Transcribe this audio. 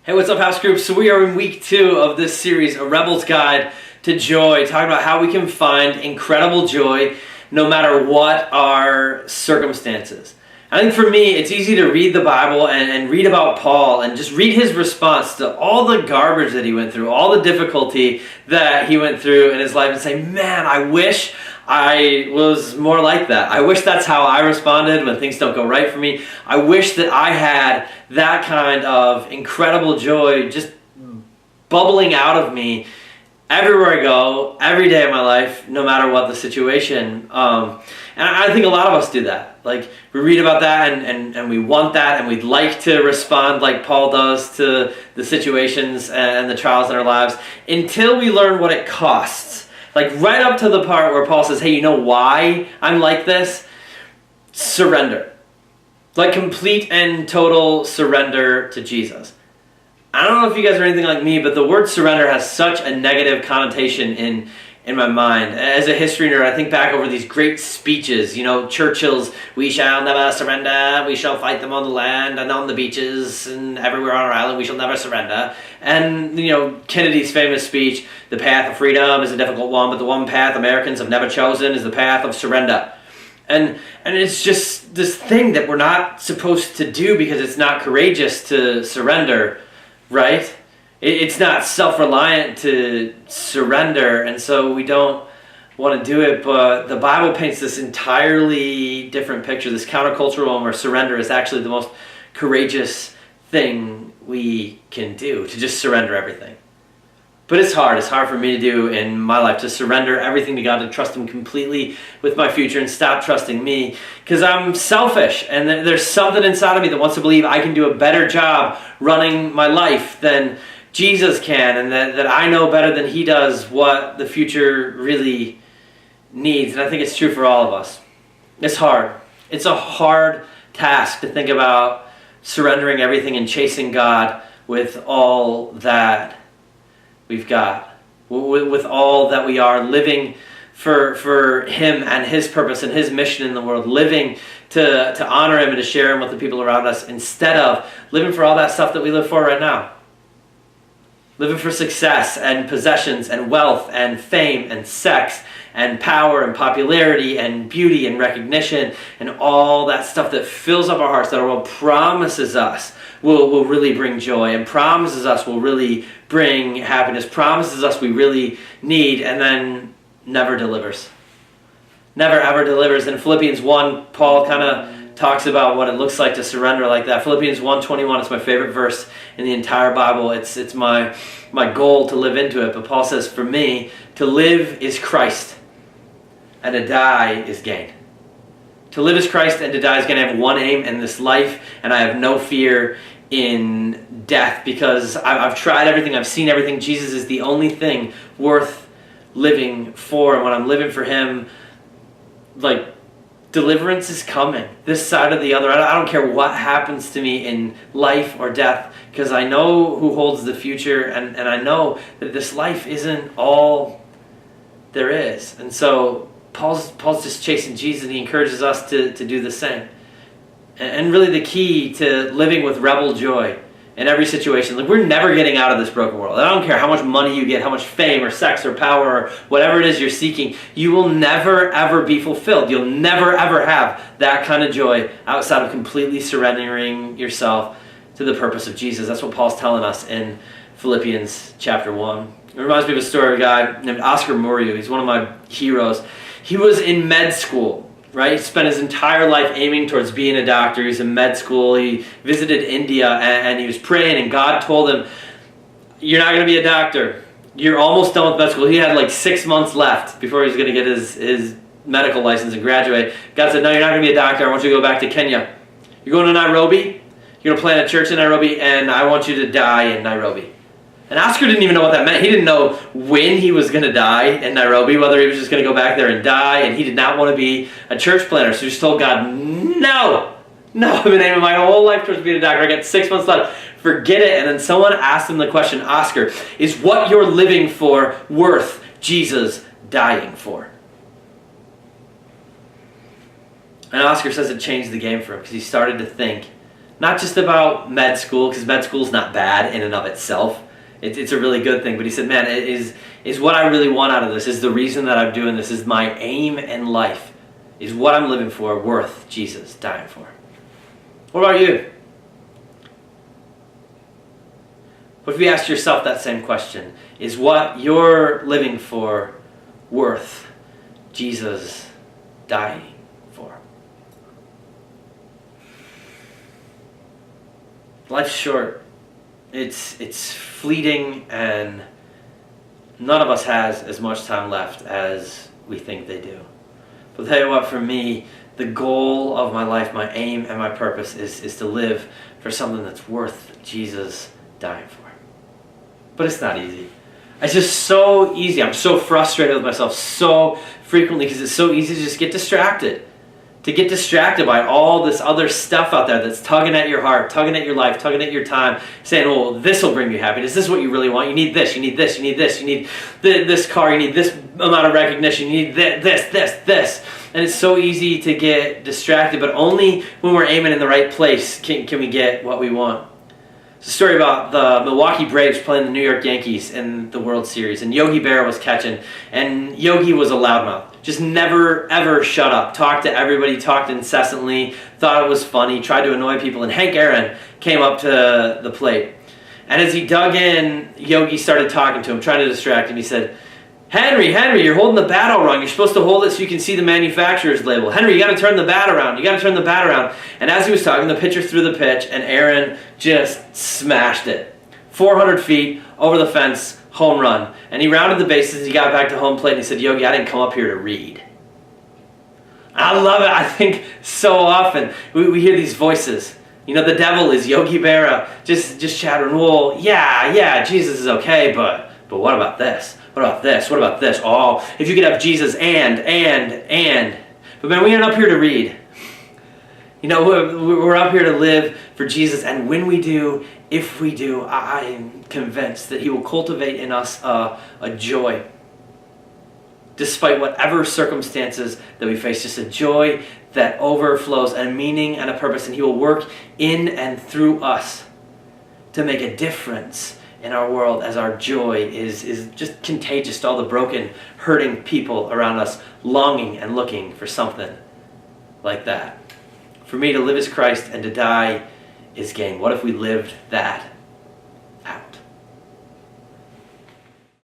Hey, what's up, house group? So we are in week 2 of this series, A Rebel's Guide to Joy, talking about how we can find incredible joy no matter what our circumstances. I think for me, it's easy to read the Bible and read about Paul and just read his response to all the garbage that he went through, all the difficulty that he went through in his life, and say, man, I wish I was more like that. I wish that's how I responded when things don't go right for me. I wish that I had that kind of incredible joy just bubbling out of me everywhere I go, every day of my life, no matter what the situation. And I think a lot of us do that. Like, we read about that and we want that, and we'd like to respond like Paul does to the situations and the trials in our lives until we learn what it costs. Like, right up to the part where Paul says, hey, you know why I'm like this? Surrender. Like, complete and total surrender to Jesus. I don't know if you guys are anything like me, but the word surrender has such a negative connotation in my mind. As a history nerd, I think back over these great speeches, Churchill's, we shall never surrender, we shall fight them on the land and on the beaches and everywhere on our island, we shall never surrender. And, Kennedy's famous speech, the path of freedom is a difficult one, but the one path Americans have never chosen is the path of surrender. And it's just this thing that we're not supposed to do because it's not courageous to surrender, right? It's not self-reliant to surrender, and so we don't want to do it, but the Bible paints this entirely different picture, this countercultural one where surrender is actually the most courageous thing we can do, to just surrender everything. But it's hard for me to do in my life, to surrender everything to God, to trust Him completely with my future and stop trusting me, because I'm selfish, and there's something inside of me that wants to believe I can do a better job running my life than Jesus can, and that I know better than He does what the future really needs. And I think it's true for all of us. It's hard. It's a hard task to think about surrendering everything and chasing God with all that we've got, with all that we are, living for Him and His purpose and His mission in the world, living to honor Him and to share Him with the people around us, instead of living for all that stuff that we live for right now. Living for success and possessions and wealth and fame and sex and power and popularity and beauty and recognition and all that stuff that fills up our hearts, that our world promises us will really bring joy and promises us will really bring happiness, promises us we really need, and then never delivers. Never ever delivers. In Philippians 1, Paul kind of talks about what it looks like to surrender like that. Philippians 1:21 is my favorite verse in the entire Bible. It's my goal to live into it. But Paul says, for me, to live is Christ, and to die is gain. To live is Christ, and to die is gain. I have one aim in this life, and I have no fear in death, because I've tried everything, I've seen everything. Jesus is the only thing worth living for, and when I'm living for Him, deliverance is coming, this side or the other. I don't care what happens to me in life or death, because I know who holds the future, and I know that this life isn't all there is. And so Paul's just chasing Jesus, and he encourages us to do the same. And really the key to living with rebel joy in every situation, we're never getting out of this broken world. I don't care how much money you get, how much fame or sex or power or whatever it is you're seeking, you will never ever be fulfilled. You'll never ever have that kind of joy outside of completely surrendering yourself to the purpose of Jesus. That's what Paul's telling us in Philippians chapter 1. It reminds me of a story of a guy named Oscar Murillo. He's one of my heroes. He was in med school. Right? He spent his entire life aiming towards being a doctor. He was in med school. He visited India, and he was praying, and God told him, you're not going to be a doctor. You're almost done with med school. He had 6 months left before he was going to get his medical license and graduate. God said, no, you're not going to be a doctor. I want you to go back to Kenya. You're going to Nairobi. You're going to plant a church in Nairobi, and I want you to die in Nairobi. And Oscar didn't even know what that meant. He didn't know when he was going to die in Nairobi, whether he was just going to go back there and die, and he did not want to be a church planter. So he just told God, no, I've been aiming my whole life towards being a doctor. I got 6 months left. Forget it. And then someone asked him the question, Oscar, is what you're living for worth Jesus dying for? And Oscar says it changed the game for him, because he started to think Not just about med school, because med school is not bad in and of itself. It's a really good thing. But he said, man, is what I really want out of this, is the reason that I'm doing this, is my aim in life, is what I'm living for worth Jesus dying for? What about you? What if you asked yourself that same question? Is what you're living for worth Jesus dying for? Life's short. It's fleeting, and none of us has as much time left as we think they do. But I'll tell you what, for me, the goal of my life, my aim and my purpose is to live for something that's worth Jesus dying for. But it's not easy. It's just so easy. I'm so frustrated with myself so frequently because it's so easy to just get distracted. To get distracted by all this other stuff out there that's tugging at your heart, tugging at your life, tugging at your time, saying, oh, this will bring you happiness. This is what you really want. You need this, you need this, you need this, you need this car, you need this amount of recognition, you need this. And it's so easy to get distracted, but only when we're aiming in the right place can we get what we want. It's a story about the Milwaukee Braves playing the New York Yankees in the World Series, and Yogi Berra was catching, and Yogi was a loudmouth. Just never, ever shut up. Talked to everybody, talked incessantly, thought it was funny, tried to annoy people, and Hank Aaron came up to the plate. And as he dug in, Yogi started talking to him, trying to distract him. He said, Henry, you're holding the bat all wrong. You're supposed to hold it so you can see the manufacturer's label. Henry, you got to turn the bat around. And as he was talking, the pitcher threw the pitch, and Aaron just smashed it. 400 feet over the fence, home run. And he rounded the bases. He got back to home plate, and he said, Yogi, I didn't come up here to read. I love it. I think so often we hear these voices. You know, the devil is Yogi Berra just chattering, well, yeah, Jesus is okay, but what about this? What about this? What about this? Oh, if you could have Jesus and. But man, we aren't up here to read. You know, we're up here to live for Jesus. And when we do, if we do, I am convinced that he will cultivate in us a joy. Despite whatever circumstances that we face, just a joy that overflows, and a meaning and a purpose. And he will work in and through us to make a difference in our world, as our joy is just contagious to all the broken, hurting people around us, longing and looking for something like that. For me, to live is Christ and to die is gain. What if we lived that